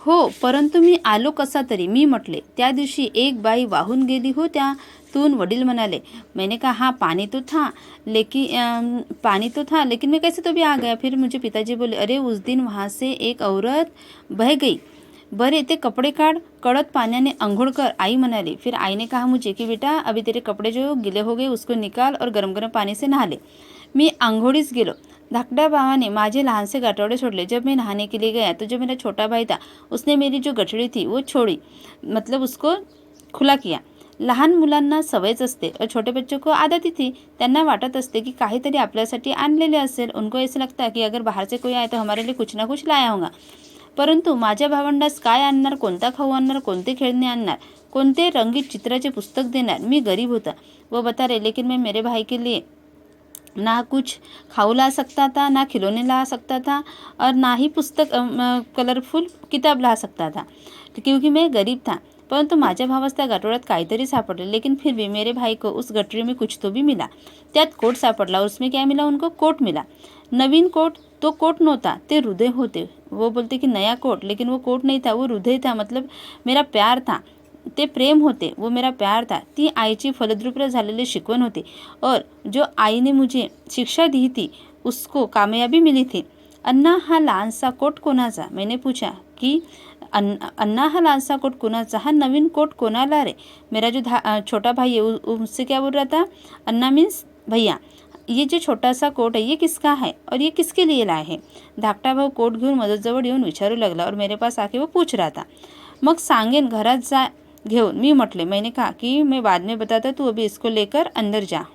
हो, परंतु मी आलो कसा तरी, मी म्हटले. त्या दिवशी एक बाई वाहून गेली हो त्यातून. वडील म्हणाले. मैंने कहा हाँ पानी तो था लेकिन मैं कैसे तो भी आ गया. फिर मुझे पिताजी बोले अरे उस दिन वहाँ से एक औरत बह गई. बरे ते कपडे काढ, कडक पाण्याने अंघोळ कर, आई म्हणाली. फिर आई ने कहा मुझे कि बेटा अभी तेरे कपड़े जो गिले हो गए उसको निकाल और गरम गरम पानी से नहा ले. मी आंघोळीस गेलो. धाकट्या भावाने माझे लहानसे गाठोडे छोड़ले. जब मैं नहाने के लिए गया तो जो मेरा छोटा भाई था उसने मेरी जो गठड़ी थी वो छोड़ी, मतलब उसको खुला किया. लहान मुलांना सवयच असते और छोटे बच्चों को आदत ही थी. त्यांना वाटत असते की काहीतरी आपल्यासाठी आणलेले असेल. उनको ऐसे लगता है कि अगर बाहर से कोई आए तो हमारे लिए कुछ ना कुछ लाया होगा. परंतु माझ्या भावंडास काय आणणार, कोणता खाऊ आणणार, कोणते खेळणे आणणार, कोणते रंगीत चित्राचे पुस्तक देणार. मी गरीब होता वो बता रहे, लेकिन मैं मेरे भाई के लिए ना कुछ खाऊ ला सकता था, ना खिलौने ला सकता था और ना ही पुस्तक कलरफुल किताब ला सकता था क्योंकि मैं गरीब था. परंतु माझ्या भावास त्या गाठोड्यात काहीतरी सापडले. लेकिन फिर भी मेरे भाई को उस गठरी में कुछ तो भी मिला. त्यात कोट सापडला. उसमें क्या मिला उनको? कोट मिला. नवीन कोट. तो कोट नव्हता, ते हृदय होते. वो बोलते की नया कोट, लेकिन वो कोट नहीं था, वो हृदय था. मतलब मेरा प्यार था, ते प्रेम होते, वो मेरा प्यार था. ती आईची फलद्रूप झालेली शिकवण होती. और जो आईने मुझे शिक्षा दी थी उसको कामयाबी मिली थी. अन्ना हा लहानसा कोट कोणाचा? मैंने पूछा की अन्ना हा लहानसा कोट कोणाचा? हा नवीन कोट कोणाला रे? मेरा जो छोटा भाई है उससे क्या बोल रहा था? अन्ना मीन्स भैया. ये जो छोटा सा कोट है ये किसका है और ये किसके लिए लाए है? धाकटा भाऊ कोट घेऊन मदतजवळ येऊन विचारू लागला और मेरे पास आके वो पूछ रहा था. मग सांगेन घरात जा घेऊन, मी म्हटले. मैंने कहा कि मैं बाद में बताता, तू अभी इसको लेकर अंदर जा.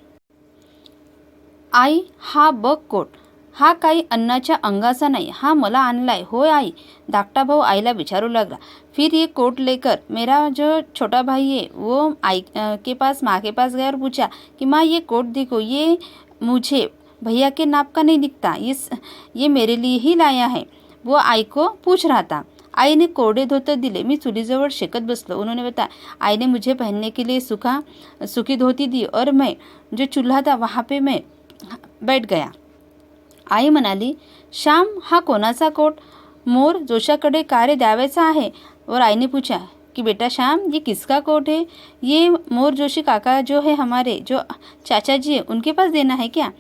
आई हा बघ कोट. हा काही अन्नाच्या अंगाचा नाही, हा मला आणलाय. होय आई? धाकटा भाऊ आईला विचारू लागला. फिर ये कोट लेकर मेरा जो छोटा भाई है वो आई के पास, माँ के पास गया और पूछा कि माँ ये कोट देखो, ये मुझे भैया के नाप का नहीं दिखता, ये मेरे लिए ही लाया है. वो आई को पूछ रहा था. आई ने कोरडे धोतर दिले. मी चुलीजवळ शेकत बसलो. उन्होंने बताया आई ने मुझे पहनने के लिए सूखी धोती दी और मैं जो चूल्हा था वहाँ पे मैं बैठ गया. आई म्हणाली, श्याम हा कोणाचा कोट? मोर जोशाकडे कार्य द्यावायचा आहे. और आई ने पूछा कि बेटा श्याम ये किसका कोट है? ये मोर जोशी काका जो है हमारे जो चाचा जी है उनके पास देना है क्या?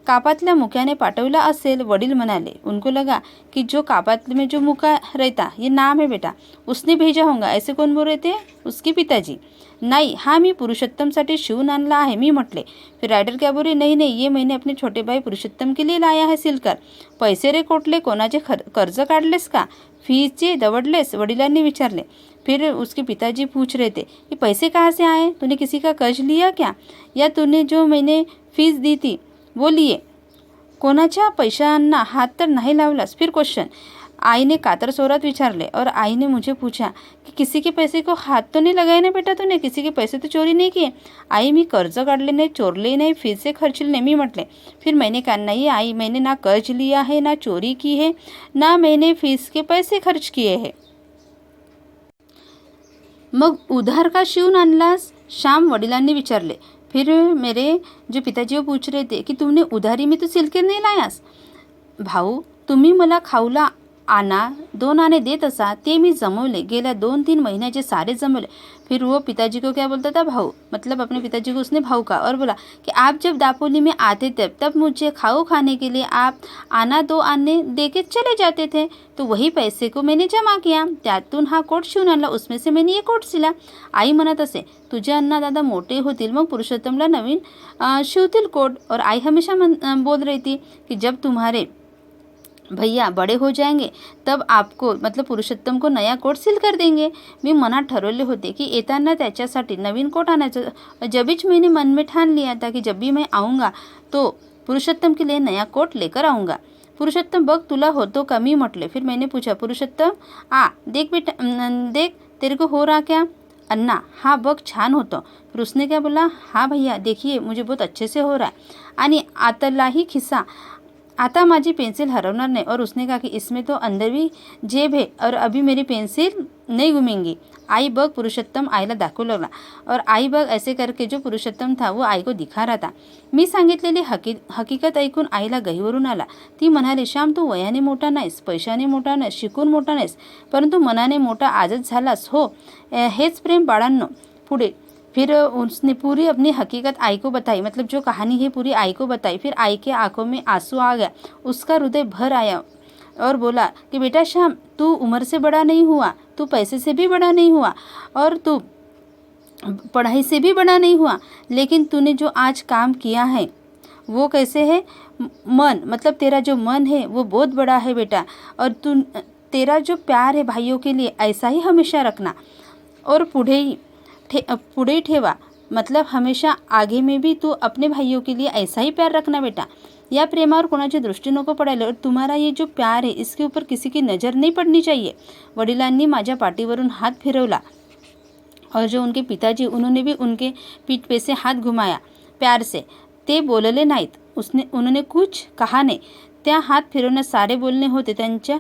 कापातल्या मुक्याने पाठवला असेल. वडील म्हणाले. उनको लगा कि जो कापात में जो मुका रहता ये नाम है बेटा, उसने भेजा होगा. ऐसे कोण बोल रहे थे? उसके पिताजी. नाही, हा मी पुरुषोत्तमसाठी शिवून आणला आहे, मी म्हटले. फिर राइडर क्या बोले, नहीं नहीं ये मैंने अपने छोटे भाई पुरुषोत्तम के लिए लाया है सिलकर. पैसे रे कोटले, कोणाचे कर्ज काढलेस का? फीचे दवडलेस? वडिलांनी विचारले. फिर उसके पिताजी पूछ रहे थे कि पैसे कहाँ से आए? तूने किसी का कर्ज लिया क्या, या तूने जो मैंने फीस दी थी वो लिए? कोणाच्या पैशांना हात तर नाही लावलास? फिर क्वेश्चन. आई ने कातर स्वरात विचारले. और आई ने मुझे पूछा कि किसी के पैसे को हाथ तो नहीं लगाए ना बेटा तूने? किसी के पैसे तो चोरी नहीं किए? आई मी कर्ज काढले नाही, चोरले नाही, फीस से खर्चले नाही, मी म्हटले. फिर मैंने कहा नहीं आई, मैंने ना कर्ज लिया है, ना चोरी की है, ना मैंने फीस के पैसे खर्च किए हैं. मग उधार का शिवून आणलास? श्याम वडिलांनी विचारले. फिर मेरे जो पिताजी वो पूछ रहे थे कि तुमने उधारी में तो सिलकर नहीं लायास? भाऊ तुम्ही मला खाऊला आना 2 आने देत असा, ते मी जमवले. गेल्या 2-3 महीन्याचे सारे जमवले. फिर वो पिताजी को क्या बोलता था? भाऊ. मतलब अपने पिताजी को उसने भाऊ कहा और बोला कि आप जब दापोली में आते तब मुझे खाओ खाने के लिए आप आना 2 आने दे के चले जाते थे, तो वही पैसे को मैंने जमा किया. त्यातून हा कोट शिवून आणला. उसमें से मैंने ये कोट सिला. आई म्हणत असे, तुझे अण्णा दादा मोठे होतील मग पुरुषोत्तमला नवीन शिवतील कोट. और आई हमेशा बोल रही थी कि जब तुम्हारे भैया बड़े हो जाएंगे तब आपको मतलब पुरुषोत्तम को नया कोट सिल कर देंगे. मी मनात ठरवले होते की येताना त्याच्यासाठी नवीन कोट आणायचं. जबीच मैंने मन में ठान लिया था कि जब भी मैं आऊँगा तो पुरुषोत्तम के लिए नया कोट लेकर आऊँगा. पुरुषोत्तम बघ तुला होतो का, मी म्हटले. फिर मैंने पूछा पुरुषोत्तम देख बेटा, देख तेरे को हो रहा क्या? अन्ना हाँ बघ छान होतं. फिर उसने क्या बोला, हाँ भैया देखिए मुझे बहुत अच्छे से हो रहा है. आणि आतलाही खिस्सा आता माझी पेन्सिल हरवणार नहीं। और उसने कहा कि इसमें तो अंदर भी जेब है और अभी मेरी पेन्सिल नहीं घूमेंगी। आई बघ पुरुषोत्तम आईला दाखवू लागला और आई बघ ऐसे करके जो पुरुषोत्तम था वो आई को दिखा रहा था। मी सांगितलेली हकीकत ऐकून आईला गहीवरून आला। ती म्हणाली, श्याम तू वयाने मोठा नाहीस, पैशाने मोठा नाहीस, शिकून मोठा नाहीस, परंतु मनाने मोठा आजच झालास हो। हेच प्रेम बाळांनो। पुढे फिर उसने पूरी अपनी हकीकत आई को बताई, मतलब जो कहानी है पूरी आई को बताई। फिर आई के आंखों में आंसू आ गया, उसका हृदय भर आया और बोला कि बेटा श्याम, तू उम्र से बड़ा नहीं हुआ, तू पैसे से भी बड़ा नहीं हुआ और तू पढ़ाई से भी बड़ा नहीं हुआ, लेकिन तूने जो आज काम किया है वो कैसे है? मन, मतलब तेरा जो मन है वो बहुत बड़ा है बेटा। और तेरा जो प्यार है भाइयों के लिए ऐसा ही हमेशा रखना और पुढे ठेवा, मतलब हमेशा आगे में भी तू अपने भाइयों के लिए ऐसा ही प्यार रखना बेटा। या प्रेमावर कोणाची दृष्टी नको पडायला और तुम्हारा ये जो प्यार है इसके ऊपर किसी की नज़र नहीं पड़नी चाहिए। वडिलांनी माझ्या पाठीवरून हात फिरवला और जो उनके पिताजी उन्होंने भी उनके पीठ पे से हाथ घुमाया प्यार से। ते बोलले नाहीत, उन्होंने कुछ कहा नहीं। त्या हाथ फिरवण्यात सारे बोलने होते, त्यांच्या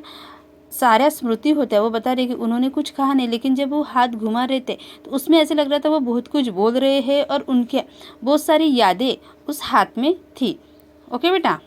साऱ्या स्मृति होत्या। वो बता रहे कि उन्होंने कुछ कहा नहीं, लेकिन जब वो हाथ घुमा रहे थे तो उसमें ऐसे लग रहा था वो बहुत कुछ बोल रहे हैं और उनके बहुत सारी यादें उस हाथ में थी। ओके बेटा।